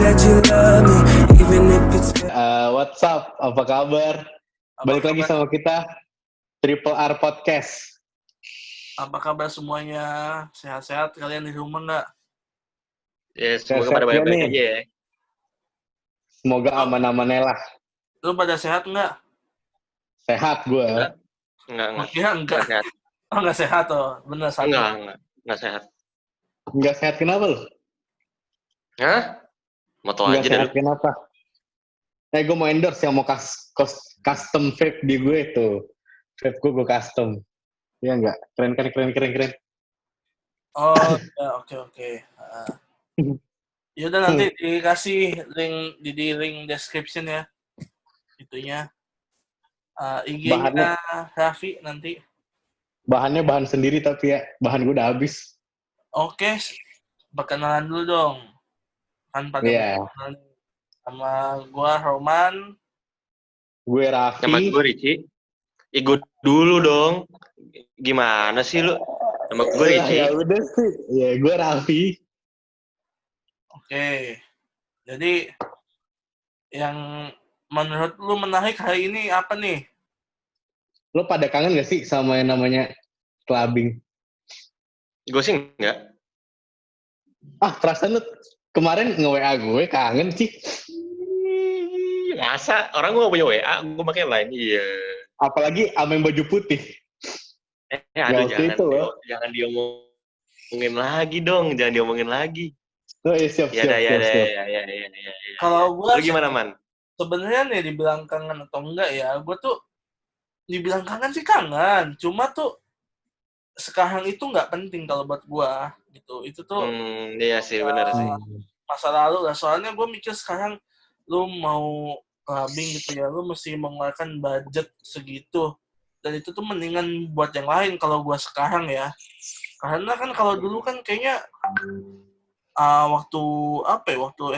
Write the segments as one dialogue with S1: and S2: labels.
S1: that you love me, even if it's.
S2: What's up? Apa kabar? Balik lagi sama kita Triple R Podcast.
S3: Apa kabar semuanya? Sehat-sehat kalian di rumah nggak?
S4: Ya, semoga
S2: Sehat-sehat
S4: pada baik-baik
S2: nih.
S4: aja ya.
S2: Semoga aman-aman lah.
S3: Lu pada sehat nggak?
S2: Sehat gue.
S4: Enggak.
S3: Kira enggak.
S4: Enggak sehat.
S3: Oh, nggak sehat oh. Bener sakit.
S4: Enggak sehat.
S2: Nggak sehat kenapa lu?
S4: Hah? Mau tau
S2: Nggak
S4: aja
S2: sehat
S4: deh.
S2: kenapa? Gue mau endorse yang mau custom vape di gue tuh. Vape gue custom. Iya nggak? Keren.
S3: Oh, ya oke. Ya udah nanti dikasih link di link description ya. Itunya. IG-nya
S2: Bahannya?
S3: Raffi nanti.
S2: Bahannya bahan sendiri tapi ya. Bahan gue udah habis.
S3: Oke. Perkenalan dulu dong. Kan pada
S2: Iya.
S3: perkenalan sama gua Roman.
S2: Gue
S4: Nama
S2: Raffi.
S4: gue Ricci. Ikut dulu dong. Gimana sih lu? Nama gue Ricci.
S2: Ya udah sih. Ya gue Raffi.
S3: Oke. Jadi yang menurut lu menarik hari ini apa nih?
S2: Lo pada kangen gak sih sama yang namanya clubbing?
S4: Gue sih enggak.
S2: Perasaan lu kemarin nge-WA gue kangen sih.
S4: Masa? Orang gue gak punya WA, gue pakai Line. Iya.
S2: Apalagi sama yang baju putih.
S4: Aduh,
S2: waktu itu loh.
S4: jangan diomongin lagi dong. Jangan diomongin lagi.
S2: Oh, siap.
S4: Ya.
S3: Kalau gua
S4: Lu gimana, Man?
S3: sebenarnya nih dibilang kangen atau enggak ya, gua tuh dibilang kangen sih kangen. Cuma tuh sekarang itu nggak penting kalau buat gua gitu. Itu tuh
S4: Iya sih, benar sih.
S3: masa lalu lah. Soalnya gua mikir sekarang lu mau clubbing gitu ya, lu mesti mengeluarkan budget segitu. Dan itu tuh mendingan buat yang lain kalau gua sekarang ya. Karena kan kalau dulu kan kayaknya waktu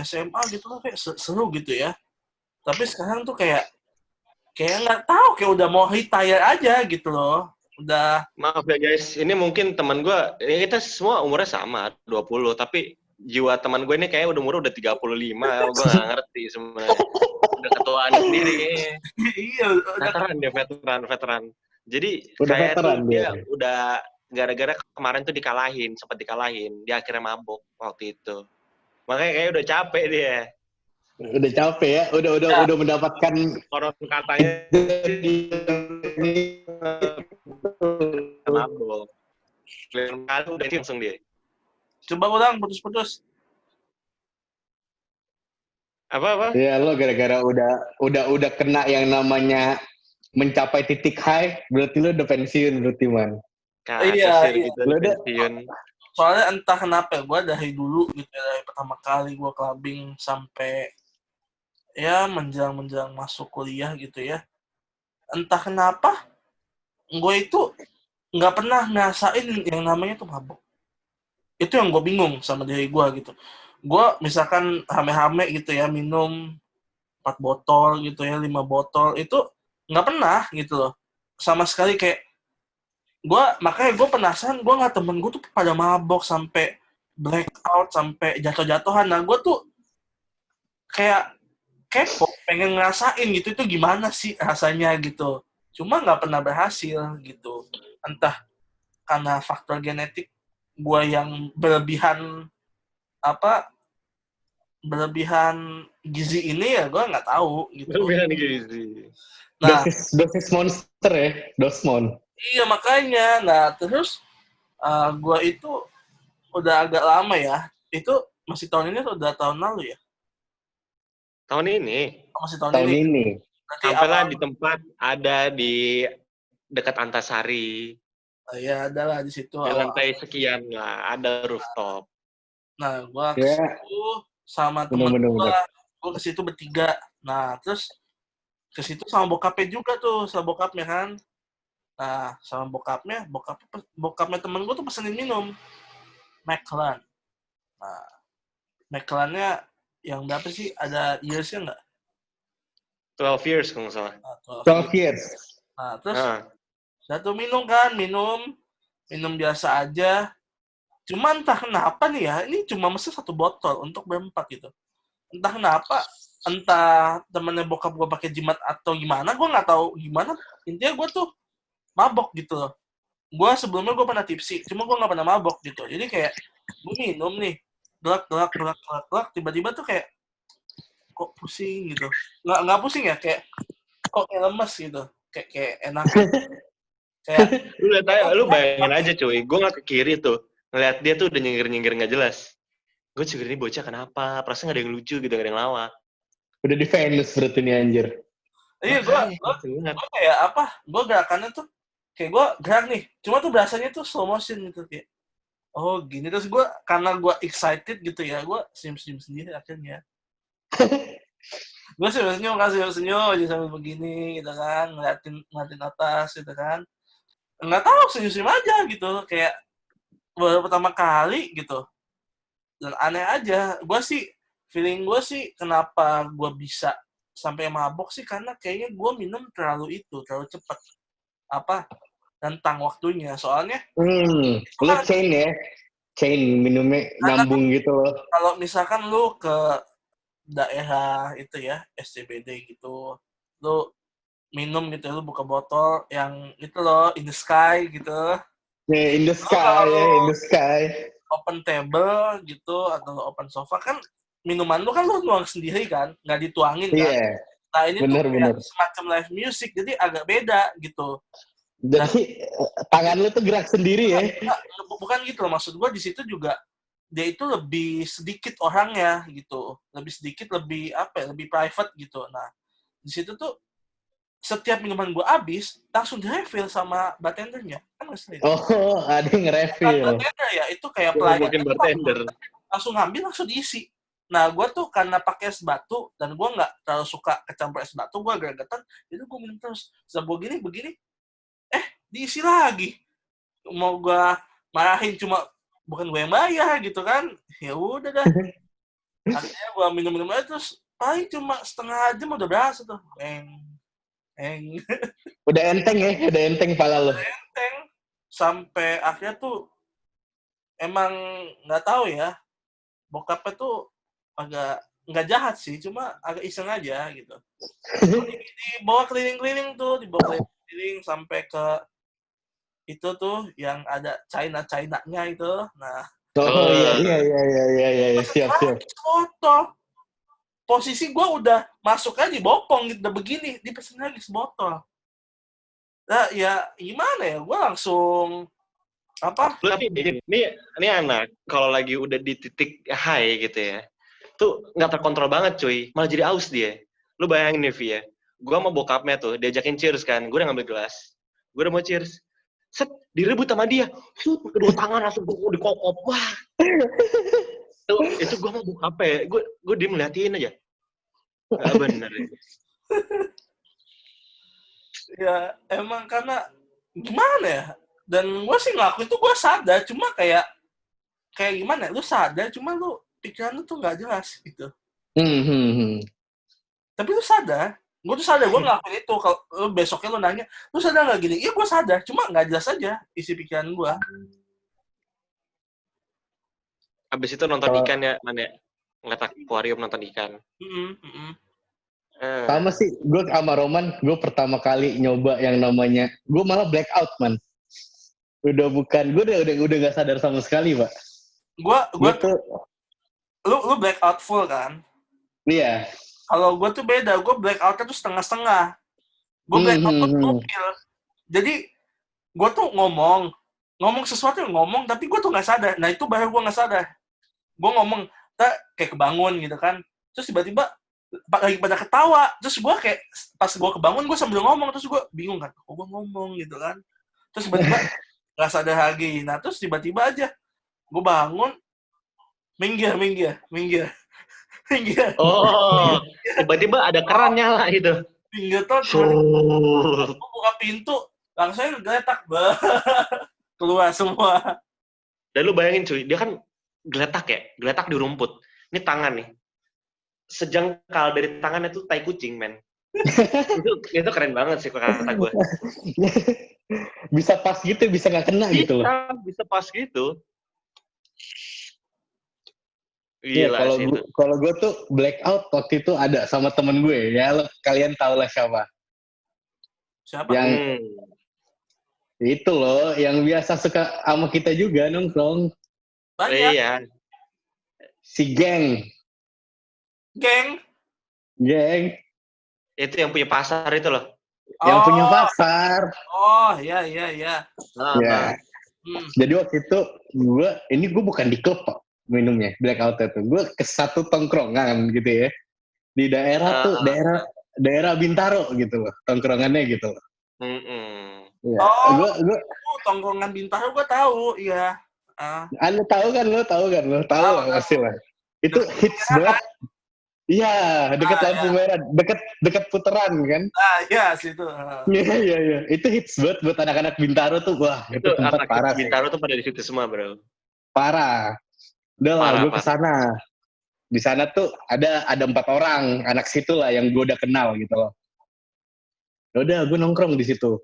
S3: SMA gitu kan kayak seru gitu ya. Tapi sekarang tuh kayak nggak tahu, kayak udah mau retire aja gitu loh. Udah.
S4: Maaf ya guys, ini mungkin teman gue, ini kita semua umurnya sama, 20, tapi jiwa teman gue ini kayaknya udah 35, gue nggak ngerti sebenarnya. Udah ketuaan sendiri kayaknya.
S3: Iya,
S4: Veteran. Jadi
S2: Udah
S4: kayak
S2: veteran
S4: tuh dia udah gara-gara kemarin tuh sempat dikalahin, dia akhirnya mabok waktu itu. Makanya kayaknya udah capek dia.
S2: Udah capek ya, udah mendapatkan
S4: Koron katanya mabok. Kali udah langsung dia.
S3: Coba ulang, putus-putus.
S4: Apa?
S2: Ya lo gara-gara udah kena yang namanya mencapai titik high, berarti lo udah pensiun berarti, Man.
S3: Iya.
S4: Gitu, pensiun.
S3: Soalnya entah kenapa gue dari dulu gitu ya, dari pertama kali gue clubbing sampai ya menjelang masuk kuliah gitu ya. Entah kenapa gue itu nggak pernah ngerasain yang namanya tuh mabuk. Itu yang gue bingung sama diri gue gitu. Gue misalkan rame-rame gitu ya, minum 4 botol gitu ya, 5 botol, itu nggak pernah gitu loh. Sama sekali kayak makanya gue penasaran, gue ngeliat temen gue tuh pada mabok sampai blackout, sampai jatuh-jatuhan. Nah gue tuh kayak kepo, pengen ngerasain gitu, itu gimana sih rasanya gitu. Cuma nggak pernah berhasil gitu. Entah karena faktor genetik gue yang berlebihan gizi ini ya, gue nggak tahu gitu.
S4: Berlebihan gizi.
S3: Nah,
S2: dosis monster ya, dosmon.
S3: iya makanya. Nah terus gue itu udah agak lama ya. Itu masih tahun ini atau udah tahun lalu ya?
S4: Tahun ini.
S3: Masih tahun ini.
S4: Sampailah di tempat ada di dekat Antasari.
S3: Ya ada lah di situ.
S4: Di lantai sekian lah, ada rooftop.
S3: Nah, gue ke situ sama temen gue. Gue ke situ bertiga. Nah, terus ke situ sama bokapnya juga tuh, sama bokapnya kan. Nah, sama bokapnya temen gue tuh pesenin minum. Macallan. Nah, Macallannya yang berapa sih? Ada years-nya nggak?
S4: 12 years kalau nggak salah.
S2: 12 years.
S3: Nah, terus satu minum biasa aja. Cuma entah kenapa nih ya, ini cuma mesti 1 botol untuk berempat gitu. entah kenapa, entah temennya bokap gue pakai jimat atau gimana, gue nggak tahu gimana. Intinya gue tuh mabok gitu loh. Gue sebelumnya gue pernah tipsi, cuma gue nggak pernah mabok gitu. Jadi kayak gue minum nih, gelak, tiba-tiba tuh kayak kok pusing gitu. Nggak pusing ya, kayak kok kayak lemes gitu, kayak enak. Kayak
S4: Lu lihat aja, lu bayangin aja cuy, gue nggak ke kiri tuh, ngeliat dia tuh udah nyengir nggak jelas. Gue juga ini bocah kenapa? Perasaan nggak ada yang lucu gitu, nggak ada yang lawak.
S2: Udah di Venus berarti nih anjir.
S3: iya
S4: Makanya,
S3: gue
S4: ingat.
S3: kayak apa? Gue gerakannya tuh kayak gue gerak nih, cuma tuh berasanya tuh slow motion gitu kayak oh gini, terus gue karena gue excited gitu ya, gue senyum sendiri akhirnya. Gue senyum aja sambil begini gitu kan, ngeliatin atas gitu kan, nggak tahu senyum aja gitu, kayak baru pertama kali gitu, dan aneh aja. Gue sih feeling gue sih kenapa gue bisa sampai mabok sih karena kayaknya gue minum terlalu cepat apa tentang waktunya, soalnya
S2: Lu chain ya? Chain minumnya
S3: karena kan
S2: nyambung gitu loh.
S3: kalau misalkan lu ke daerah itu ya SCBD gitu, lu minum gitu, lu buka botol yang itu loh in the sky gitu,
S2: Yeah, in the
S3: lu kalau
S2: sky,
S3: lu
S2: ya, in the sky.
S3: open table gitu atau lu open sofa kan, minuman lu kan lu nuang sendiri kan, nggak dituangin kan.
S2: Iya,
S3: Nah ini tuh kayak
S2: bener-bener.
S3: semacam live music, jadi agak beda gitu. Dan
S2: Jadi tangan lu tuh gerak sendiri ya?
S3: bukan gitu loh, maksud gue di situ juga dia itu lebih sedikit orangnya gitu, lebih sedikit, lebih apa ya, lebih private gitu. Nah di situ tuh setiap minuman gue habis langsung di-refill sama bartendernya kan, ngeselin.
S2: Oh, ada yang
S3: Bukan
S2: nge-refill.
S3: bartender ya, itu kayak
S4: Gue
S3: pelayan
S4: mungkin bartender.
S3: langsung ngambil langsung diisi. Nah gue tuh karena pakai es batu dan gue nggak terlalu suka kecampur es batu, gue gregetan, itu gue minum terus. Setelah begini diisi lagi, mau gue marahin cuma bukan gue yang bayar gitu kan, ya udah dah. Akhirnya gue minum aja, terus paling cuma setengah jam udah berasa tuh eng
S2: Udah enteng ya? Udah enteng pala lo.
S3: enteng, sampai akhirnya tuh emang nggak tahu ya, bokapnya tuh agak nggak jahat sih, cuma agak iseng aja gitu. Dibawa dibawa keliling sampai ke itu tuh yang ada China-nya itu. Nah,
S2: Oh iya, siap.
S3: sebotol. Posisi gue udah masuk aja di bopong gitu, udah begini, dipesen lagi sebotol. Nah, ya gimana ya, gue langsung apa?
S4: Lu tapi ini anak kalau lagi udah di titik high gitu ya, tuh nggak terkontrol banget cuy, malah jadi aus dia. Lu bayangin nih Vi ya, gue sama bokapnya tuh diajakin cheers kan, gue udah ngambil gelas, gue udah mau cheers, set direbut sama dia, kedua tangan langsung gue dikokop, wah. Itu gue mau bokapnya, gue diem ngeliatin aja, nggak bener.
S3: Ya emang karena gimana ya, dan gue sih ngelakuin tuh gue sadar, cuma kayak gimana, lu sadar cuma lu pikiran lu tuh nggak jelas gitu. Tapi lu sadar, gue tuh sadar gue ngelakuin itu. Kalau lu besoknya lu nanya, lu sadar nggak gini? Iya gue sadar, cuma nggak jelas aja isi pikiran gue.
S4: Abis itu nonton ikan ya, mana ngeliat akuarium nonton ikan.
S2: Sama sih, gue sama Roman, gue pertama kali nyoba yang namanya, gue malah blackout man. Udah gak sadar sama sekali pak.
S3: Gue tuh, lu blackout full kan?
S2: Iya.
S3: Kalau gue tuh beda, gue blackoutnya tuh setengah-setengah. Gue blackout tuh gokil. Jadi gue tuh ngomong sesuatu yang ngomong, tapi gue tuh nggak sadar. Nah itu baru gue nggak sadar. Gue ngomong, kayak kebangun gitu kan. Terus tiba-tiba lagi pada ketawa. Terus gue kayak pas gue kebangun, gue sambil ngomong. Terus gue bingung kan, kok gue ngomong gitu kan. Terus tiba-tiba nggak sadar lagi. Nah terus tiba-tiba aja gue bangun, minggir.
S4: Oh, tiba-tiba ada keran nyala gitu.
S3: Minggir tuh, gue buka pintu, langsung ngegeletak, keluar semua.
S4: Dan lu bayangin cuy, dia kan geletak di rumput. Ini tangan nih, sejengkal dari tangannya tuh tai kucing men. itu keren banget sih kata gue.
S2: Bisa pas gitu, bisa nggak kena gitu loh.
S4: Bisa pas gitu.
S2: Iya,
S4: Gila sih itu.
S2: kalau gue tuh blackout waktu itu ada sama temen gue. Ya kalian tau lah siapa.
S3: Siapa?
S2: Yang
S4: Hmm.
S2: itu loh, yang biasa suka sama kita juga nongkrong.
S3: Banyak.
S4: Iya.
S2: Si geng.
S3: Geng.
S2: Geng.
S4: Itu yang punya pasar itu loh.
S2: Yang punya
S3: Oh,
S2: pasar.
S3: oh, ya, ya, ya.
S4: Ah,
S2: Ya. Jadi waktu itu gue bukan di klub Pak, minumnya blackout itu. Gue ke satu tongkrongan gitu ya. Di daerah tuh
S4: ah,
S2: daerah Bintaro gitu loh, tongkrongannya gitu loh.
S4: mm-mm.
S2: Ya,
S3: Oh,
S2: gue
S3: tongkrongan Bintaro gue tahu, iya. Ah,
S2: lo tahu kan, lo tahu
S3: tahu,
S2: lah
S3: tahu.
S2: pasti lah. Itu
S3: Deket
S2: hits
S3: merah
S2: banget.
S3: kan?
S2: Iya, deket
S3: Ah,
S2: lampu
S3: ya.
S2: merah, deket puteran kan.
S3: Ah, ya, situ. Ah.
S2: Iya. Itu hits banget buat anak-anak Bintaro tuh. Wah, itu
S4: Itu
S2: tempat
S4: anak
S2: parah sih.
S4: Bintaro tuh pada di situ semua, bro.
S2: Parah. Udah lah,
S4: Parah,
S2: gue
S4: parah.
S2: kesana. Di sana tuh ada 4 orang anak situ lah yang gue udah kenal gitu loh. Udah gue nongkrong di situ.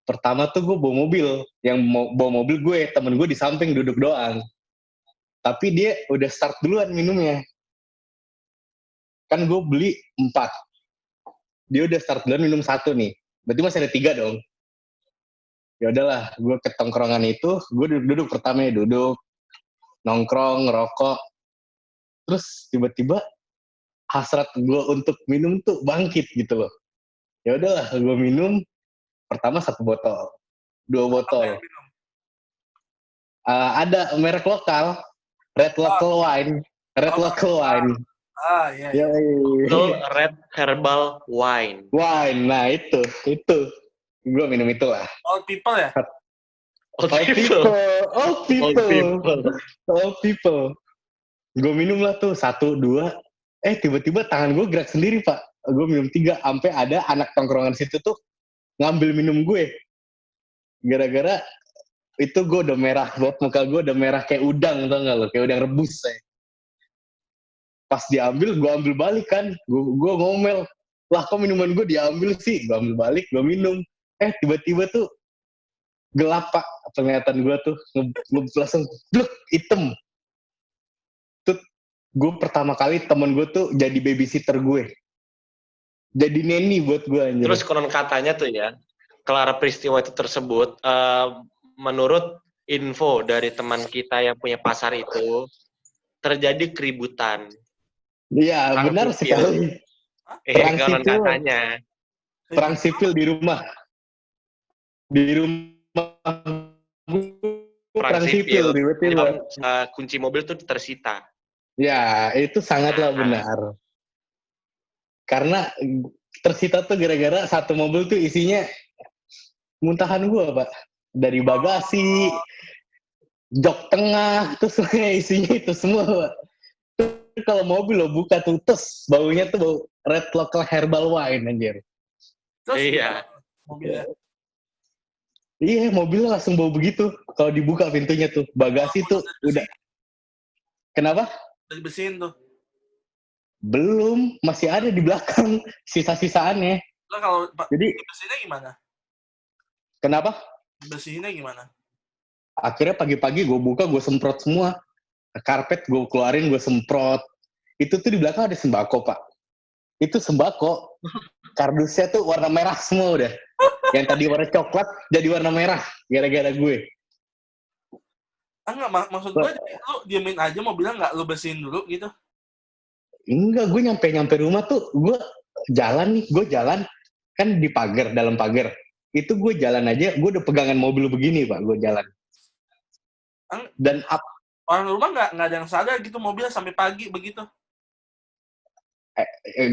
S2: Pertama tuh gue bawa mobil, bawa mobil gue, temen gue di samping duduk doang. Tapi dia udah start duluan minumnya. Kan gue beli 4. Dia udah start duluan minum 1 nih. Berarti masih ada 3 dong. Ya udahlah, gue ke tongkrongan itu, gue duduk pertama ya duduk, nongkrong, ngerokok. Terus tiba-tiba hasrat gue untuk minum tuh bangkit gitu loh. Ya udahlah, gue minum pertama 1 botol, 2
S3: Apa
S2: botol.
S3: yang minum?
S2: Ada merek lokal, Red Local Wine, Red
S3: Oh,
S2: Local Wine.
S3: iya,
S2: Ya,
S3: iya.
S4: Itu Red Herbal Wine.
S2: wine. Nah itu, gue minum itulah.
S3: Old people ya?
S4: Old
S2: All
S4: people.
S2: people, all
S4: Old
S2: people,
S4: people.
S2: all people. Gue minum lah tuh 1, 2. Tiba-tiba tangan gue gerak sendiri Pak. Gue minum 3, sampai ada anak tongkrongan situ tuh ngambil minum gue. Gara-gara itu gue udah merah, muka gue udah merah kayak udang, tau gak lo? Kayak udang rebus. Pas diambil, gue ambil balik kan. Gue ngomel, lah kok minuman gue diambil sih? Gue ambil balik, gue minum. Tiba-tiba tuh gelap Pak, penglihatan gue tuh. Langsung, bluk, hitam. Tuh, gue pertama kali temen gue tuh jadi babysitter gue. Jadi neni buat gue anjir.
S4: Terus konon katanya tuh ya, kelar peristiwa itu tersebut, menurut info dari teman kita yang punya pasar itu, terjadi keributan.
S2: Iya,
S4: Perang
S2: benar
S4: sipil.
S2: sekali. Perang
S4: Konon
S2: sipil.
S4: katanya.
S2: Perang sipil di rumah. Di rumah.
S4: Perang sipil.
S2: Tiba-tiba.
S4: Kunci mobil tuh tersita.
S2: Ya, itu sangatlah benar. Karena tersita tuh gara-gara satu mobil tuh isinya muntahan gua, Pak. Dari bagasi, jok tengah, terus isinya itu semua, Pak. Kalau mobil lo buka tuh, terus baunya tuh bau Red Local Herbal Wine, anjir.
S3: Terus
S4: Iya.
S3: mobilnya.
S2: Iya, mobilnya langsung bau begitu. Kalau dibuka pintunya tuh, bagasi tuh udah. Kenapa?
S3: Udah dibersihin tuh.
S2: Belum, masih ada di belakang sisa-sisaannya.
S3: Lah kalau
S2: Jadi,
S3: dibersihinnya gimana?
S2: kenapa?
S3: Dibersihinnya gimana?
S2: Akhirnya pagi-pagi gue buka, gue semprot semua. Karpet gue keluarin, gue semprot. Itu tuh di belakang ada sembako, Pak. Itu sembako. Kardusnya tuh warna merah semua udah. Yang tadi warna coklat jadi warna merah. Gara-gara gue.
S3: Enggak, maksud gue lu diemin aja mobilnya, nggak lu bersihin dulu gitu?
S2: Enggak, gue nyampe rumah tuh, gue jalan nih, kan di pagar, dalam pagar. Itu gue jalan aja, gue udah pegangan mobil begini, Pak, gue jalan. Dan
S3: Orang rumah nggak ada yang sadar gitu mobilnya sampai pagi begitu?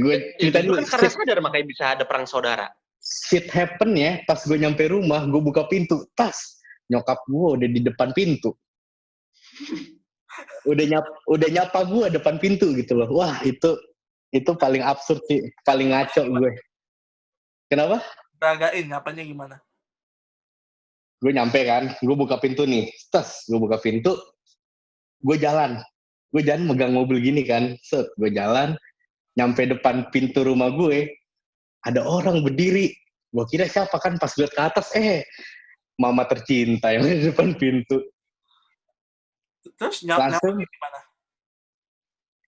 S2: Gue cerita dulu.
S4: Kan karena sadar makanya bisa ada perang saudara.
S2: Shit happen ya, pas gue nyampe rumah, gue buka pintu, tas nyokap gue udah di depan pintu. Udah nyapa gue depan pintu gitu loh. Wah, itu paling absurd sih, paling ngaco gue. Kenapa?
S3: Beragain, apanya gimana?
S2: Gue nyampe kan, gue buka pintu nih, gue buka pintu, gue jalan megang mobil gini kan, gue jalan, nyampe depan pintu rumah gue, ada orang berdiri, gue kira siapa kan, pas lihat ke atas, mama tercinta yang di depan pintu.
S3: Terus
S2: Langsung
S3: nyapa gimana?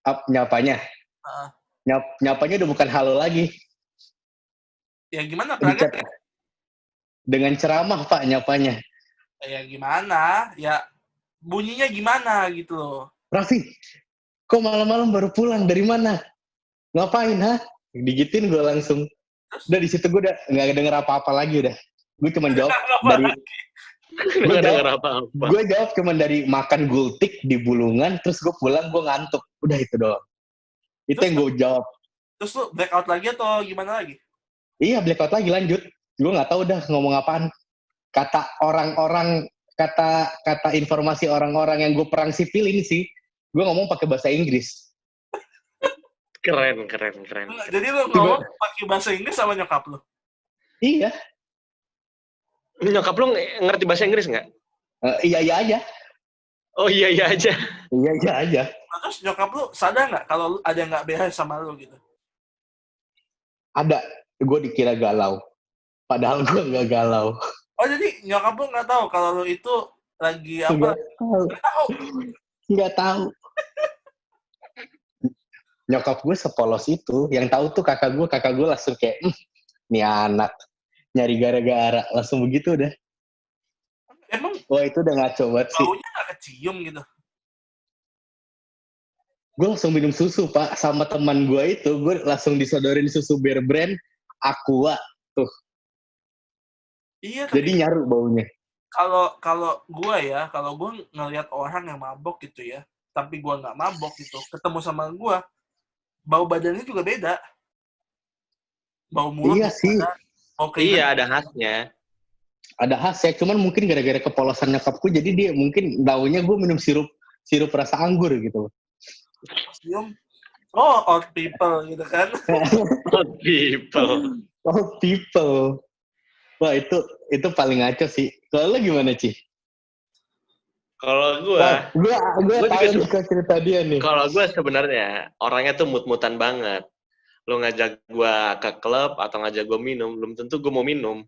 S2: Nyapanya.
S3: Heeh.
S2: Nyapanya udah bukan halo lagi.
S3: Ya gimana,
S2: Di
S3: kaget
S2: chat
S3: nggak?
S2: dengan ceramah Pak nyapanya.
S3: Ya gimana, ya bunyinya gimana gitu loh.
S2: Raffi, kok malam-malam baru pulang dari mana? Ngapain ha? Digituin gue langsung.
S3: Terus
S2: Udah di situ gue udah nggak denger apa-apa lagi udah. Gue cuma jawab
S3: apa
S2: dari
S3: lagi?
S2: gue
S4: Nggak
S2: jawab
S4: denger apa-apa.
S2: gue jawab cuma dari makan gultik di Bulungan, terus gue pulang gue ngantuk. Udah itu doang. Itu
S3: Terus
S2: yang gue jawab.
S3: terus lu blackout lagi atau gimana lagi?
S2: Iya blackout lagi lanjut. Gue nggak tahu udah ngomong apaan. Kata orang-orang, kata informasi orang-orang yang gue perang sipil ini sih, gue ngomong pakai bahasa Inggris.
S4: Keren.
S3: Jadi lu ngomong pakai bahasa Inggris sama nyokap lu?
S2: Iya,
S4: Nyokap lu ngerti bahasa Inggris nggak?
S2: iya aja.
S4: Oh iya aja.
S2: Iya aja.
S3: Nah, terus nyokap lu sadar nggak kalau ada yang nggak beres sama lu gitu?
S2: Ada, gue dikira galau. Padahal gue nggak galau.
S3: Oh jadi nyokap lu nggak tahu kalau lu itu lagi apa?
S2: Nggak tahu.
S3: Nggak tahu.
S2: Nggak tahu. Nyokap gue sepolos itu. Yang tahu tuh kakak gue langsung kayak, nih anak nyari gara-gara, langsung begitu udah.
S3: Emang
S2: Wah itu udah ngaco banget sih.
S3: baunya nggak kecium gitu?
S2: Gue langsung minum susu Pak, sama teman gue itu, gue langsung disodorin susu Bear Brand Aqua tuh.
S3: Iya
S2: Jadi
S3: tapi
S2: nyaru baunya.
S3: kalau gue ngelihat orang yang mabok gitu ya, tapi gue nggak mabok gitu, ketemu sama gue, bau badannya juga beda. Bau mulut,
S2: Iya
S3: bau
S2: sih,
S3: badan, bau keringat.
S4: Iya, ada khasnya.
S2: ada khas ya. Cuman mungkin gara-gara kepolosan nyokapku, jadi dia mungkin taunya gue minum sirup rasa anggur gitu.
S3: Cium. Oh, old people gitu kan.
S4: Old people.
S2: Oh people. Wah itu paling ngaco sih. Kalau lo gimana Ci?
S4: Kalau
S2: Wah, gue
S4: Gua
S2: tahu
S4: juga
S2: nih kok cerita dia nih.
S4: kalau gue sebenarnya orangnya tuh mut-mutan banget. Lo ngajak gue ke klub atau ngajak gue minum, belum tentu gue mau minum.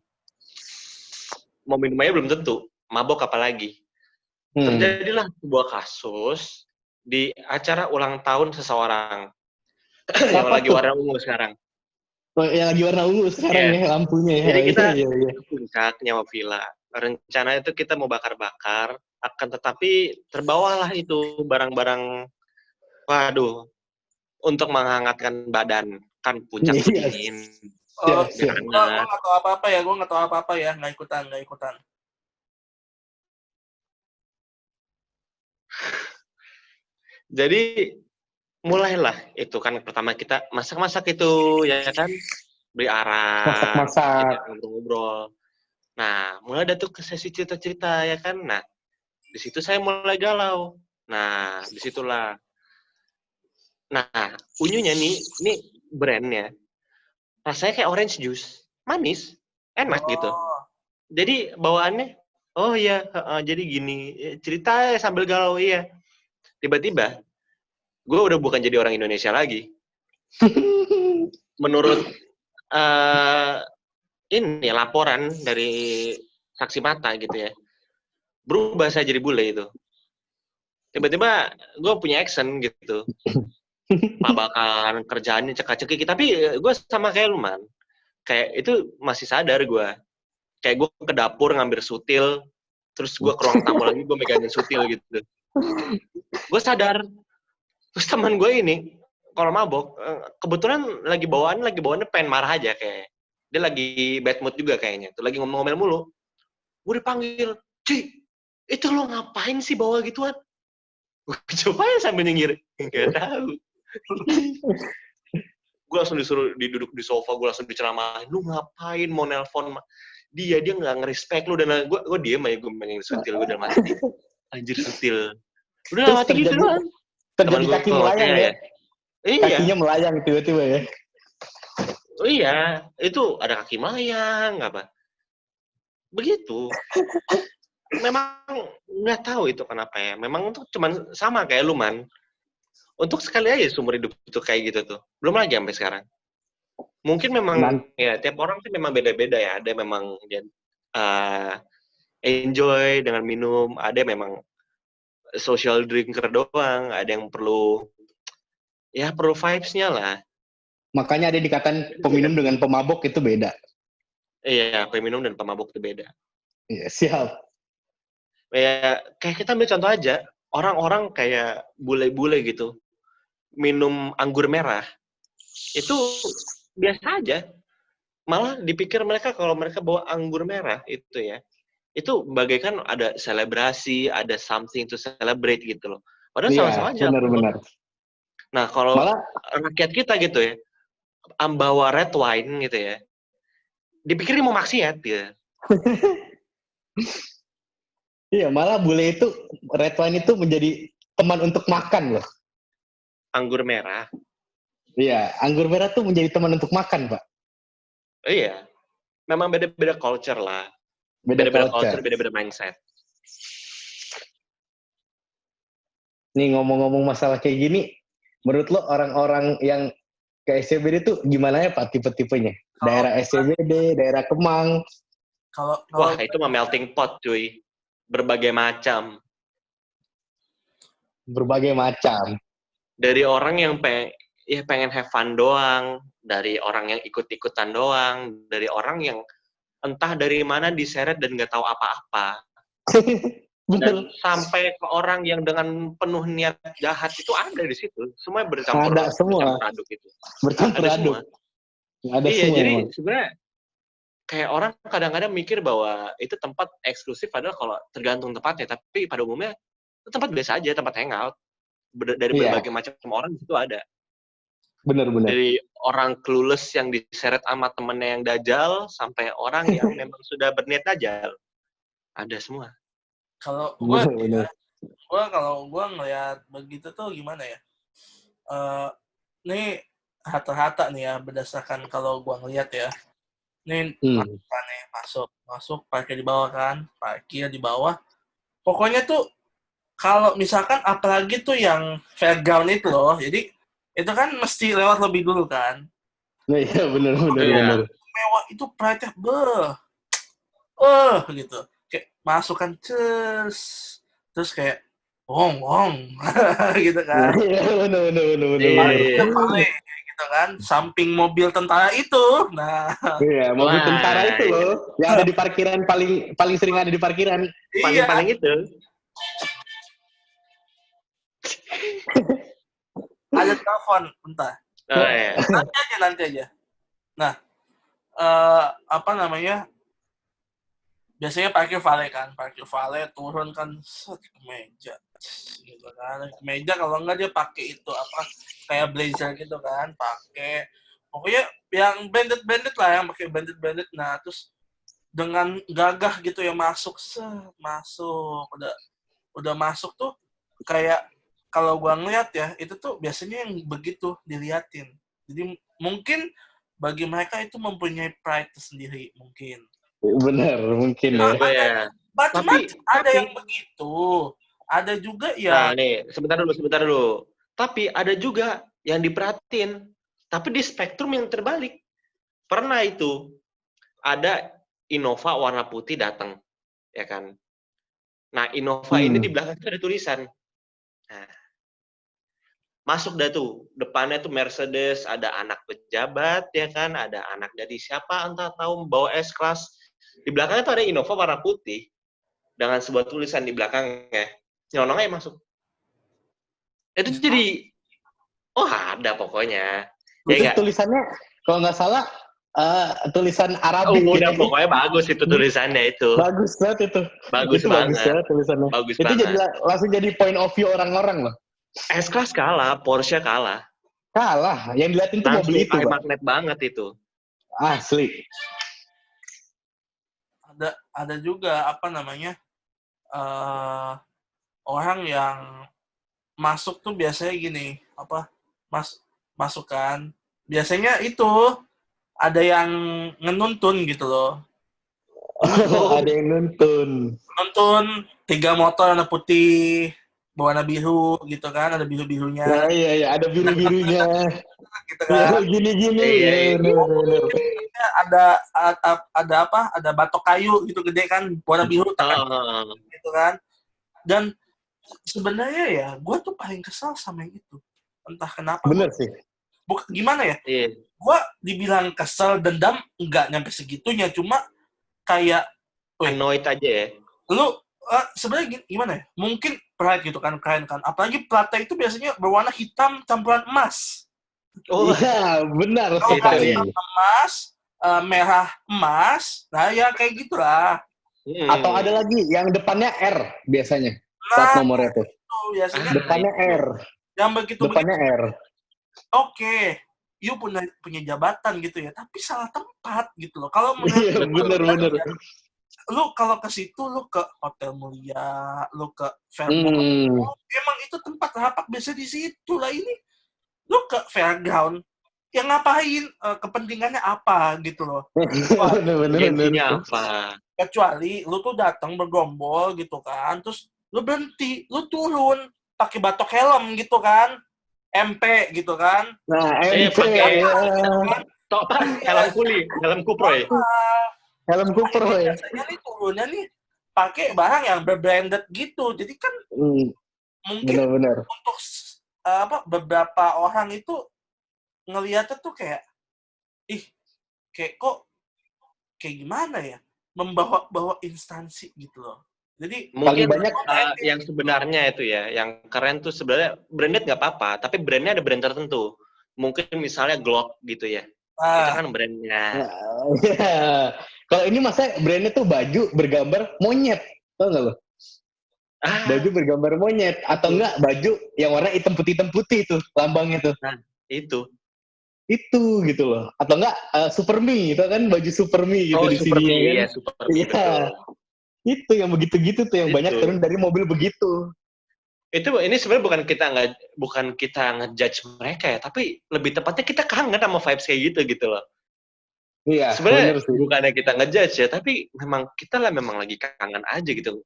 S4: Mau minum aja belum tentu. Mabok apalagi. Terjadilah sebuah kasus di acara ulang tahun seseorang yang
S2: Apa
S4: lagi
S2: tuh?
S4: warna ungu sekarang.
S2: Oh, yang lagi warna ungu sekarang
S4: Yes.
S2: ya lampunya ya.
S4: Jadi kita
S2: Iya.
S4: ke puncak nyawa villa. Rencana itu kita mau bakar-bakar, akan tetapi terbawalah itu barang-barang, waduh, untuk menghangatkan badan. Kan puncak tuh
S2: Yes.
S4: dingin.
S3: Oh,
S2: Yes.
S4: Biar
S3: gue
S4: hangat.
S3: nggak tahu apa-apa ya, nggak ikutan.
S4: Jadi mulailah itu kan pertama kita masak-masak itu ya kan, beli arang,
S2: Masak-masak.
S4: kita ngobrol-ngobrol. Nah, mulai ada tuh ke sesi cerita-cerita ya kan. Nah, di situ saya mulai galau. Nah, disitulah. Nah, unyunya nih, ini brandnya, rasanya kayak orange juice, manis, enak gitu.
S3: Oh,
S4: Jadi bawaannya, oh iya, jadi gini, cerita sambil galau iya. Tiba-tiba, gue udah bukan jadi orang Indonesia lagi. Menurut ini laporan dari saksi mata gitu ya, berubah saya jadi bule itu. Tiba-tiba gue punya action gitu. Pabakan kerjaannya cekak-cekik, tapi gue sama kayak lu man. Kayak itu masih sadar gue. Kayak gue ke dapur ngambil sutil, terus gue ke ruang tamu lagi gue megangin sutil gitu. Gue sadar. Terus teman gue ini kalau mabok, kebetulan lagi bawaannya pengen marah aja kayak. Dia lagi bad mood juga kayaknya. Tuh lagi ngomel-ngomel mulu. Gue dipanggil, "Ci, itu lo ngapain sih bawa gituan?" Gue coba ya sambil nyengir. Enggak tahu. Gue langsung disuruh duduk di sofa, gue langsung diceramahin, "Lu ngapain mau nelpon dia nggak nge-respect lu." Dan gue diem aja, gue main sutil, gue udah mati. Anjir sutil. Udah
S2: Terus
S4: mati gitu doang. Teman
S2: terjadi
S4: gue
S2: kaki melayang ya.
S4: Iya.
S2: Kakinya melayang tiba-tiba ya.
S4: Oh iya, itu ada kaki melayang apa. Begitu. Memang nggak tahu itu kenapa ya. Memang untuk cuman sama kayak lu man. Untuk sekali aja seumur hidup itu kayak gitu tuh. Belum lagi sampai sekarang. Mungkin memang ya tiap orang sih memang beda-beda ya. Ada memang enjoy dengan minum, ada memang social drinker doang, ada yang perlu Ya perlu vibes-nya lah.
S2: Makanya ada dikatakan peminum dengan pemabok itu beda.
S4: Iya, peminum dan pemabuk itu beda.
S2: Iya, siap.
S4: Ya, kayak kita ambil contoh aja, orang-orang kayak bule-bule gitu, minum anggur merah, itu biasa aja. Malah dipikir mereka kalau mereka bawa anggur merah itu ya, itu bagaikan ada selebrasi, ada something to celebrate gitu loh. Padahal
S2: Iya,
S4: sama-sama aja.
S2: benar-benar.
S4: Nah, kalau
S2: Malah
S4: rakyat kita gitu ya, bawa red wine gitu ya, dipikirnya mau maksiat ya.
S2: iya, malah bule itu red wine itu menjadi teman untuk makan loh.
S4: Anggur merah,
S2: Iya, anggur merah tuh menjadi teman untuk makan, Pak.
S4: iya. Memang beda-beda culture lah.
S2: Beda
S4: Beda-beda
S2: culture.
S4: culture, beda-beda mindset.
S2: Nih ngomong-ngomong masalah kayak gini, menurut lo orang-orang yang ke SCBD tuh gimana ya Pak tipe-tipenya? Daerah SCBD, daerah Kemang.
S3: Kalau
S4: Wah, itu mah melting pot, cuy. Berbagai macam.
S2: Berbagai macam.
S4: Dari orang yang pengen have fun doang, dari orang yang ikut-ikutan doang, dari orang yang entah dari mana diseret dan nggak tahu apa-apa. Dan
S2: Betul.
S4: sampai ke orang yang dengan penuh niat jahat itu ada di situ. Semuanya bercampur,
S2: Ada semua.
S4: bercampur aduk itu.
S2: Bercampur
S4: Ada
S2: aduk.
S4: semua.
S2: Ada
S4: Iya,
S2: semua
S4: jadi
S2: emang.
S4: sebenarnya kayak orang kadang-kadang mikir bahwa itu tempat eksklusif adalah kalau tergantung tempatnya, tapi pada umumnya itu tempat biasa aja, tempat hangout. Dari
S2: Iya,
S4: berbagai macam orang di situ ada.
S2: benar-benar.
S4: Dari orang clueless yang diseret sama temennya yang dajal, sampai orang yang memang sudah berniat dajal. Ada semua.
S3: kalau gue
S2: Benar-benar.
S3: kalau gue ngeliat begitu tuh gimana ya? Nih rata-rata nih ya berdasarkan kalau gue ngeliat ya. Nih masuk parkir di bawah kan, parkir di bawah. Pokoknya tuh kalau misalkan apalagi tuh yang fairground itu loh, jadi itu kan mesti lewat lebih dulu kan.
S2: Nah, iya, benar-benar.
S4: Iya.
S2: Benar.
S3: Mewah itu pride gitu. Kayak masukkan terus kayak wong gitu kan.
S2: Iya, benar-benar.
S4: Iya.
S3: Gitu kan, samping mobil tentara itu. Nah,
S2: Iya, mobil
S4: Wah,
S2: tentara itu loh, yang ada di parkiran paling sering ada di parkiran.
S3: iya,
S4: paling itu.
S3: ada telepon, bentar.
S4: Oh, iya.
S3: Nanti aja. Nah, apa namanya? Biasanya parkir valet turun kan set ke meja gitu kan, ke meja kalau enggak dia pakai itu apa kayak blazer gitu kan, pakai pokoknya yang bandit lah, yang pakai bandit. Nah terus dengan gagah gitu ya masuk udah masuk tuh kayak kalau gua ngeliat ya itu tuh biasanya yang begitu diliatin, jadi mungkin bagi mereka itu mempunyai pride sendiri mungkin.
S2: Benar, mungkin ya.
S4: Iya.
S3: Macam-macam, ada yang begitu, ada juga
S4: Nah,
S3: yang
S4: nih, sebentar dulu. Tapi ada juga yang diperhatiin, tapi di spektrum yang terbalik. Pernah itu, ada Innova warna putih datang, ya kan? Nah, Innova ini di belakang itu ada tulisan. Nah, masuk dah tuh, depannya tuh Mercedes, ada anak pejabat, ya kan? Ada anak dari siapa, entah tahu, bawa S-Class. Di belakangnya tuh ada Innova warna putih, dengan sebuah tulisan di belakangnya. Nyelonong aja masuk. Itu jadi, oh ada pokoknya. Ya
S2: Itu
S4: nggak?
S2: tulisannya kalau nggak salah tulisan Arabik.
S4: Oh, udah
S2: gitu.
S4: pokoknya bagus itu tulisannya itu.
S2: Bagus banget itu.
S4: Bagus
S2: Itu bagus
S4: banget.
S2: banget tulisannya.
S4: Bagus
S2: Itu
S4: banget.
S2: jadi langsung jadi point of view orang-orang loh.
S4: S-Class kalah, Porsche kalah.
S2: Kalah, yang diliatin tuh
S4: Langsung
S2: mobil itu,
S4: eye
S2: Pak.
S4: magnet banget itu.
S2: Asli.
S3: ada juga apa namanya orang yang masuk tuh biasanya gini apa masukan biasanya itu ada yang ngenuntun gitu loh,
S2: Ada yang nonton.
S3: nonton 3 motor warna putih berwarna biru gitu kan, ada birunya
S2: Nah, iya, ada biru-birunya.
S3: gitu
S2: Ya,
S3: kan.
S2: gini-gini.
S4: Iya.
S2: Bener.
S3: Ada apa? Ada batok kayu gitu gede kan, warna biru gitu kan. Dan sebenarnya ya, gue tuh paling kesal sama yang itu. Entah kenapa.
S2: Bener sih.
S3: Gimana ya?
S4: Iya.
S3: Gua dibilang kesel, dendam, nggak nyampe segitunya. Cuma kayak,
S4: Annoyed aja ya.
S3: lu sebenarnya gimana ya? Mungkin pride gitu kan, keren kan. Apalagi platnya itu biasanya berwarna hitam campuran emas.
S4: Oh,
S2: Iya, benar
S3: Kalau
S2: sih
S3: nggak
S2: tadi.
S3: hitam emas, merah emas, nah ya kayak gitulah.
S2: Atau ada lagi yang depannya R biasanya. Plat
S3: Nah,
S2: nomornya tuh.
S3: itu biasanya
S2: Depannya R.
S3: yang begitu
S2: Depannya R.
S3: Oke, you punya jabatan gitu ya, tapi salah tempat gitu loh. Kalau menurut
S2: Iya, bener.
S3: lu kalau ke situ, lu ke Hotel Mulia, lu ke Fairmont, emang itu tempat rapat biasa di situ lah. Ini lu ke fairground, yang ngapain, kepentingannya apa gitu loh.
S2: Bener.
S4: Gengsinya apa?
S3: Kecuali lu tuh datang bergerombol gitu kan, terus lu berhenti, lu turun pakai batok helm gitu kan, MP gitu kan.
S2: Nah, MP
S4: pakai
S2: ya.
S4: helm kuproy.
S2: Helm Cooper ya.
S3: Biasanya nih turunnya nih pakai barang yang berbranded gitu. Jadi kan mungkin
S2: Bener.
S3: untuk beberapa orang itu ngeliatnya tuh kayak, kayak kok kayak gimana ya, membawa instansi gitu loh. Jadi
S4: Mungkin
S2: banyak
S4: yang sebenarnya itu ya, yang keren tuh sebenarnya branded nggak apa-apa, tapi brandnya ada brand tertentu. Mungkin misalnya Glock gitu ya, itu kan brandnya.
S2: Kalau ini masa brandnya tuh baju bergambar monyet, tau nggak lo? Baju bergambar monyet atau enggak baju yang warna hitam putih tuh lambangnya tuh.
S4: Nah, itu
S2: gitu loh. Atau enggak Superme, itu kan baju Superme gitu di sini kan.
S4: Iya, Superme.
S2: Iya. Itu yang begitu-gitu tuh yang banyak turun dari mobil begitu.
S4: Ini sebenarnya bukan kita ngejudge mereka ya, tapi lebih tepatnya kita kangen sama vibes kayak gitu loh.
S2: Iya,
S4: sebenarnya bukannya kita ngejudge ya, tapi kita memang lagi kangen aja gitu.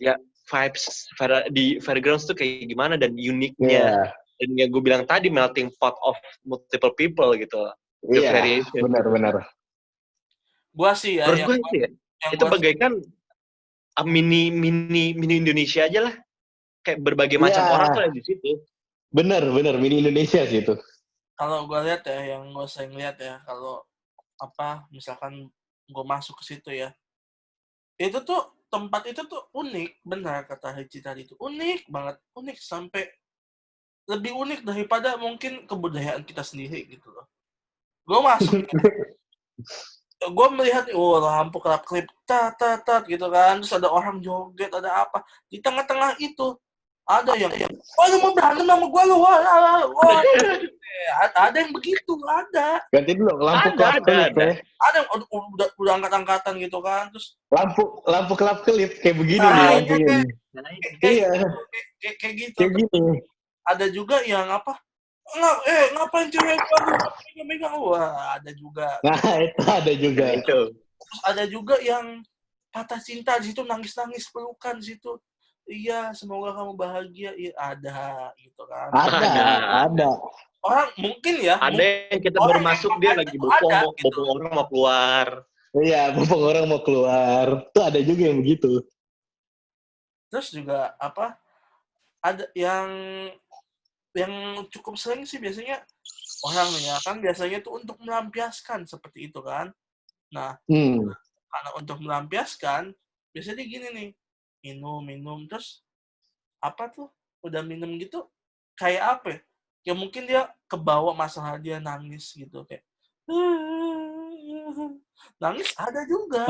S4: Ya, vibes di Fairgrounds tuh kayak gimana dan uniknya. Dan yang gue bilang tadi, melting pot of multiple people gitu.
S2: Iya, benar.
S3: Gua sih ya,
S4: menurut gue sih ya, itu bagaikan mini Indonesia aja lah. Kayak berbagai macam orang tuh ada di situ.
S2: Bener, mini Indonesia sih itu.
S3: Kalau gue lihat ya, yang gue sering lihat ya, kalau misalkan gue masuk ke situ ya, itu tuh tempat itu tuh unik, benar kata Haji tadi itu unik banget, unik sampai lebih unik daripada mungkin kebudayaan kita sendiri gitu loh. Gue masuk, gue melihat lampu kelap-kelip tat gitu kan, terus ada orang joget, ada apa di tengah-tengah itu ada yang lu mau berantem sama gue lu, wah. Ada yang begitu, ada.
S2: Ganti dulu lampu kelap-kelip ya.
S3: Ada yang udah angkat-angkatan gitu kan, terus
S2: lampu kelap-kelip kayak begini nih lampunya.
S3: Kayak gitu. Ada juga yang ngapain cewek gua megang, wah ada juga.
S2: Nah, itu ada juga.
S3: Terus ada juga yang patah cinta di situ, nangis pelukan di situ. Iya, semoga kamu bahagia. Iya, ada gitu kan.
S2: Ada.
S3: Orang mungkin ya.
S4: Ada yang kita baru masuk dia lagi bopong orang mau keluar.
S2: Iya, bopong orang mau keluar. Tuh ada juga yang begitu.
S3: Terus juga ada yang cukup sering sih biasanya orang ya kan, biasanya tuh untuk melampiaskan seperti itu kan. Nah, karena untuk melampiaskan biasanya gini nih, minum terus udah minum gitu kayak apa ya mungkin dia kebawa masalah, dia nangis gitu kayak nangis ada juga.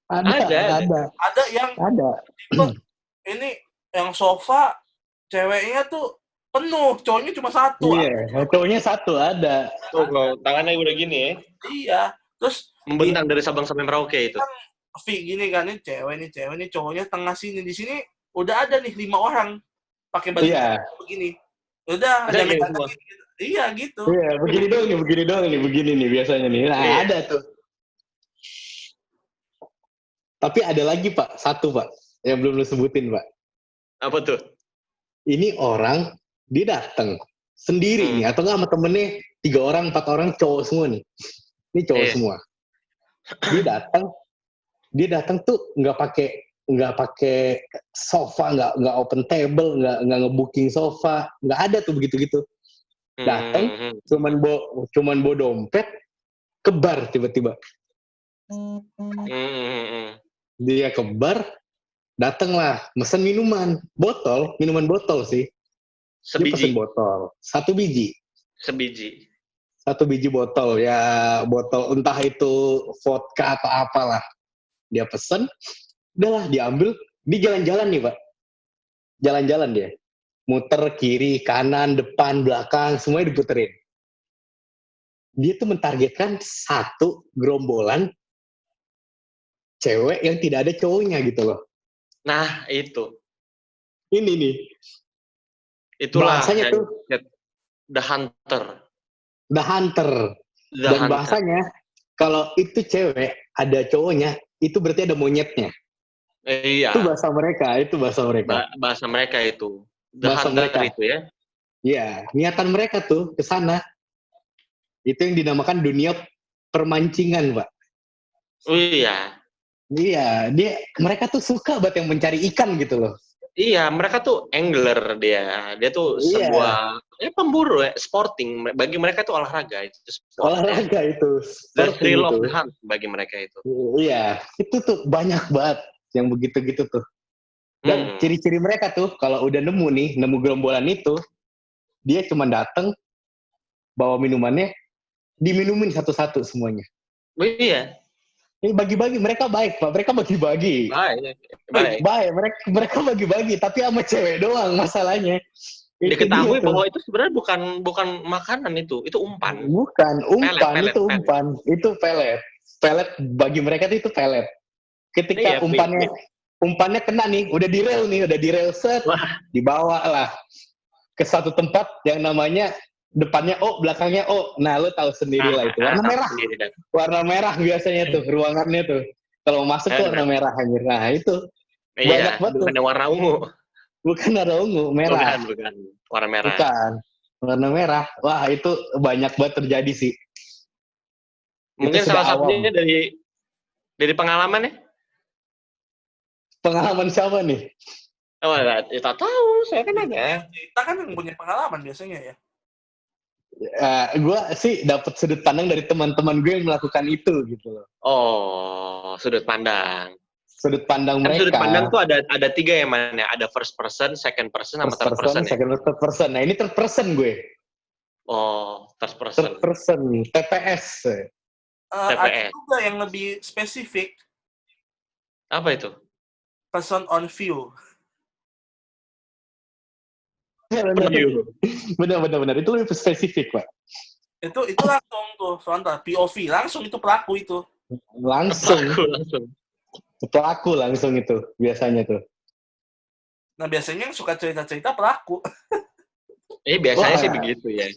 S3: Ada yang tipe ini yang sofa ceweknya tuh penuh, cowoknya cuma satu.
S2: Iya, cowoknya satu ada.
S4: Tuh, tangannya udah gini ya.
S3: Iya, terus
S4: membentang dari Sabang sampai Merauke itu.
S3: Gini kan, ini cewek nih, cowoknya tengah sini, di sini udah ada nih 5 orang pakai baju begini. Udah ada yang gitu. Iya gitu.
S2: Iya, begini doang nih biasanya nih. Nah, ada tuh. Tapi ada lagi Pak, satu Pak, yang belum lu sebutin Pak.
S4: Apa tuh?
S2: Ini orang, dia datang sendiri nih, atau nggak sama temennya 3 orang, 4 orang, cowok semua nih. Ini cowok semua. Dia datang tuh nggak pakai sofa, nggak open table, nggak ngebooking sofa, nggak ada tuh begitu. Datang,
S4: Hmm.
S2: cuman bawa dompet, ke bar tiba-tiba.
S4: Hmm.
S2: Dia ke bar, datanglah, mesen minuman botol sih. Dia pesen
S4: Sebiji.
S2: botol,
S4: Sebiji.
S2: satu biji botol, ya botol entah itu vodka atau apalah. Dia pesen, udahlah diambil, di jalan-jalan nih Pak. Jalan-jalan dia. Muter kiri, kanan, depan, belakang, semuanya diputerin. Dia tuh mentargetkan satu gerombolan cewek yang tidak ada cowoknya gitu loh.
S4: Nah, itu.
S2: Ini nih,
S4: Itulah
S2: bahasanya
S4: yang
S2: tuh
S4: The Hunter.
S2: The Hunter.
S4: The
S2: Dan
S4: Hunter.
S2: bahasanya, kalau itu cewek, ada cowoknya, itu berarti ada monyetnya.
S4: Iya.
S2: Itu bahasa mereka.
S4: Bahasa mereka itu. The
S2: Bahasa
S4: Hunter
S2: mereka.
S4: itu ya.
S2: Iya, niatan mereka tuh ke sana. Itu yang dinamakan dunia permancingan, Pak.
S4: Oh iya.
S2: Iya, mereka tuh suka banget yang mencari ikan gitu loh.
S4: Iya, mereka tuh angler dia. Dia tuh
S2: Iya.
S4: sebuah pemburu ya, sporting. Bagi mereka itu olahraga, itu sport.
S2: Olahraga
S4: ya.
S2: itu.
S4: The thrill of
S2: Itu.
S4: the hunt bagi mereka itu.
S2: Iya, itu tuh banyak banget yang begitu-gitu tuh. Dan ciri-ciri mereka tuh kalau udah nemu gerombolan itu, dia cuma datang bawa minumannya, diminumin satu-satu semuanya.
S4: Oh, iya.
S2: Ini bagi-bagi, mereka baik Pak, mereka bagi-bagi.
S4: Baik.
S2: Mereka bagi-bagi, tapi sama cewek doang masalahnya.
S4: Diketahui bahwa itu sebenarnya bukan makanan itu umpan.
S2: Bukan, umpan,
S4: Pelet.
S2: umpan. Itu pelet. Pelet bagi mereka itu pelet. Ketika
S4: Iya,
S2: umpannya kena nih, udah di rel set, dibawa lah ke satu tempat yang namanya depannya O, belakangnya O. Nah, lo tahu sendiri lah itu. Warna merah. Warna merah biasanya tuh, ruangannya tuh. Kalau masuk tuh warna merah anjir. Nah, itu. Banyak banget tuh.
S4: Bukan warna ungu.
S2: Bukan warna ungu, merah.
S4: Bukan. Warna merah.
S2: Bukan. Warna merah. Wah, itu banyak banget terjadi sih.
S4: Mungkin salah satunya dari pengalaman ya?
S2: Pengalaman siapa nih?
S4: Oh, tak tahu, saya kan ada.
S3: Kita kan yang punya pengalaman biasanya ya.
S2: Gue sih dapat sudut pandang dari teman-teman gue yang melakukan itu gitu loh.
S4: Oh, sudut pandang.
S2: Sudut pandang mereka.
S4: Sudut pandang tuh ada 3 ya, mana? Ada first person, second person, sama third person.
S2: Second person. Nah, ini third person gue.
S4: Oh, third person.
S2: Third person, TPS.
S3: Ada juga yang lebih spesifik.
S4: Apa itu?
S3: Person on view.
S2: Benar. Itu lebih spesifik, Pak.
S3: Itu langsung tuh, soalnya POV langsung itu pelaku itu.
S2: Langsung itu biasanya tuh.
S3: Nah, biasanya yang suka cerita-cerita pelaku.
S4: Biasanya sih begitu ya.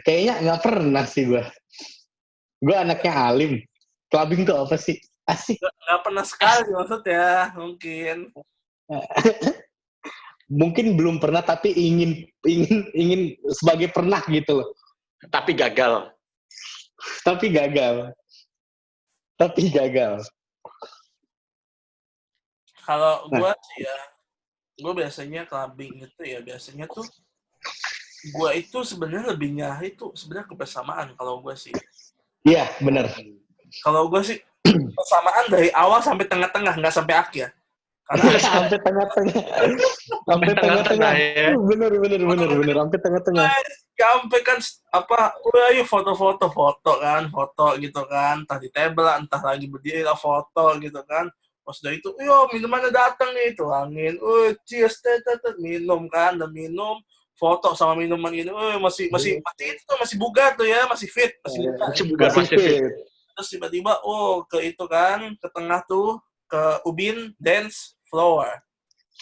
S2: Kayaknya nggak pernah sih gue. Gue anaknya alim. Clubbing tuh apa sih? Asik.
S3: Nggak pernah sekali maksudnya, mungkin.
S2: Mungkin belum pernah, tapi ingin sebagai pernah gitu loh.
S4: Tapi gagal.
S3: Kalau gue sih ya, gue biasanya clubbing itu ya, biasanya tuh gue itu sebenarnya lebih nyari tuh sebenarnya kebersamaan kalau gue sih.
S2: Iya, benar.
S3: Kalau gue sih kebersamaan dari awal sampai tengah-tengah, nggak sampai akhir.
S2: Karena sampai tengah-tengah. Sampai tengah-tengah.
S4: Ya.
S2: Bener. Sampai tengah-tengah.
S3: Sampai kan ayo foto gitu kan, entah di table lah, entah lagi berdiri lah foto gitu kan. Pas udah itu, minumannya datang nih, tuangin, cheers, minum kan, dan minum, foto sama minuman ini, masih itu tuh masih bugar tuh ya, masih fit, masih bugar. Terus tiba-tiba, ke itu kan, ke tengah tuh, ke Ubin dance floor,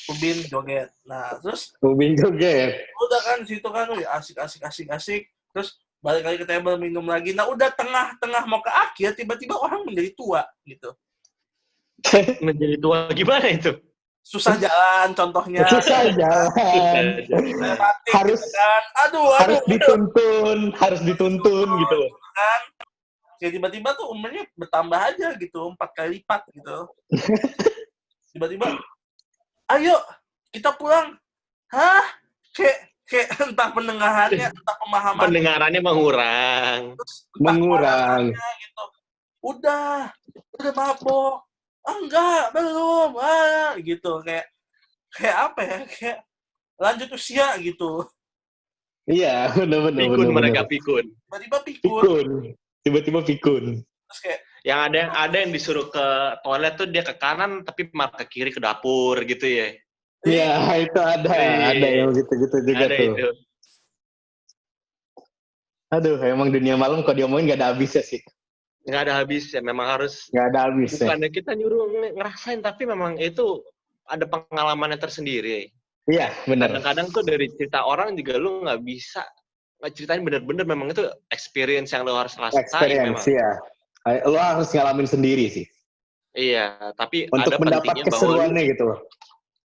S3: Ubin joget. Nah, terus
S2: Ubin joget.
S3: Udah kan di situ kan, asik. Terus balik lagi ke table minum lagi. Nah, udah tengah mau ke akhir, tiba-tiba orang menjadi tua gitu.
S4: Menjadi tua gimana itu?
S3: Susah jalan contohnya.
S2: Susah jalan. Harus
S3: kan.
S2: Harus dituntun gitu loh.
S3: Kan. Ya tiba-tiba tuh umurnya bertambah aja gitu, 4 kali lipat gitu. Tiba-tiba, ayo kita pulang. Hah? kayak entah pendengarannya, entah pemahaman,
S4: Pendengarannya mengurang.
S3: terus entah
S2: Mengurang.
S3: kemarahannya gitu. Udah mabok. Enggak, belum. Gitu kayak apa ya? Kayak lanjut usia gitu.
S2: Iya, benar.
S4: Pikun mereka pikun.
S3: Tiba-tiba pikun.
S2: Pikun. Tiba-tiba pikun.
S3: Terus kayak
S4: Yang ada yang disuruh ke toilet tuh dia ke kanan tapi malah ke kiri ke dapur gitu ya.
S2: Iya, itu ada yang gitu-gitu juga
S4: Ada
S2: tuh.
S4: itu.
S2: Aduh, emang dunia malam kalau diomongin gak ada habisnya sih.
S4: Nggak ada habis ya, memang harus
S2: Gak ada habisnya.
S4: bukannya kita nyuruh ngerasain tapi memang itu ada pengalamannya tersendiri.
S2: Iya, benar.
S4: Kadang-kadang tuh dari cerita orang juga lu nggak bisa ceritain bener-bener, memang itu experience yang lu harus rasain
S2: Experience,
S4: memang.
S2: ya. Lo harus ngalamin sendiri sih.
S4: Iya, tapi
S2: Untuk
S4: ada
S2: mendapat
S4: pentingnya bahwa lu
S2: keseruannya gitu loh.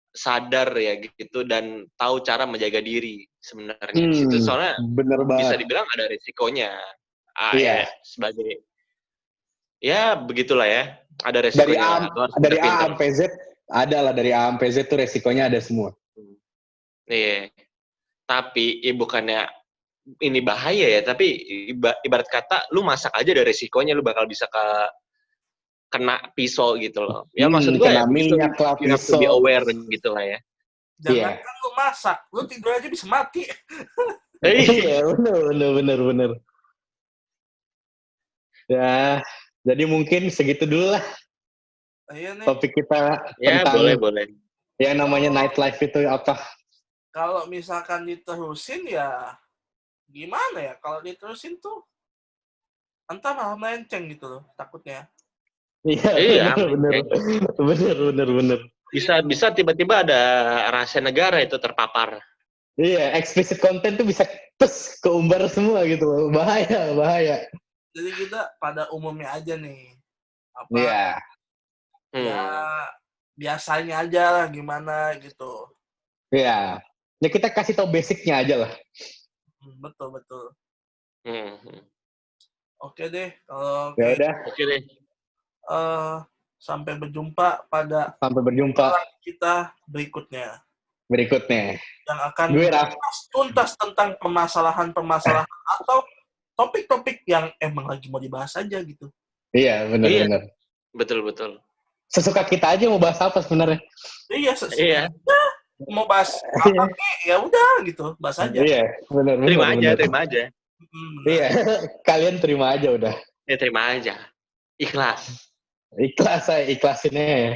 S4: sadar ya gitu dan tahu cara menjaga diri sebenarnya. Di situ soalnya
S2: Bener
S4: bisa
S2: banget.
S4: dibilang ada risikonya.
S2: Iya.
S4: Ya, sebagai ya begitulah ya, ada resikonya.
S2: Dari A sampai Z ada lah, dari A sampai Z tuh resikonya ada semua.
S4: Iya. Tapi bukannya ini bahaya ya, tapi ibarat kata lu masak aja ada resikonya, lu bakal bisa kena pisau gitu loh. Ya maksud gue ya,
S2: kena minyak lah,
S4: you have to be
S2: pisau.
S4: aware gitu lah ya.
S3: jangan kan lu masak, lu tidur aja bisa mati.
S2: Iya, bener. Ya, jadi mungkin segitu dulu lah
S3: Iya nih,
S2: topik kita
S4: Ya
S2: tentang
S4: boleh.
S2: yang namanya nightlife itu apa.
S3: kalau misalkan diterusin ya gimana ya? Kalau diterusin tuh entah malah melenceng gitu loh, takutnya.
S2: Iya, bener.
S4: Bisa tiba-tiba ada rahasia negara itu terpapar.
S2: Iya, explicit content tuh bisa keumbar semua gitu loh. Bahaya.
S3: Jadi kita pada umumnya aja nih. Apa?
S2: Iya.
S3: Ya biasanya aja lah gimana gitu.
S2: Iya. Ya kita kasih tau basicnya aja lah.
S3: Betul.
S4: Hmm.
S3: Oke deh, kalau
S2: Ya udah.
S4: Oke deh.
S3: sampai berjumpa pada
S2: Sampai berjumpa
S3: kita berikutnya
S2: berikutnya.
S3: yang akan
S2: Gue Raf.
S3: tuntas tentang permasalahan atau topik-topik yang emang lagi mau dibahas aja gitu.
S2: Iya, benar.
S4: Betul.
S2: Sesuka kita aja mau bahas apa sebenarnya.
S4: Iya.
S3: Mau bahas apa ya udah gitu, bahas aja.
S2: Iya, benar.
S4: Terima aja.
S2: Iya, kalian terima aja udah.
S4: Ya terima aja. Ikhlas.
S2: Ikhlas saya, ikhlasinnya ya.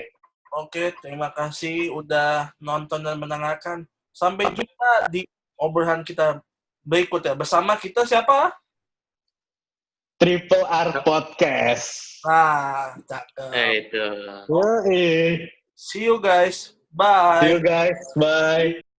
S3: Oke, terima kasih udah nonton dan mendengarkan. Sampai jumpa di obrolan kita berikutnya. Bersama kita siapa?
S2: Triple R Podcast.
S3: Nah, cakep.
S4: Itu.
S2: Yoi.
S3: See you guys. Bye.
S2: See you guys. Bye.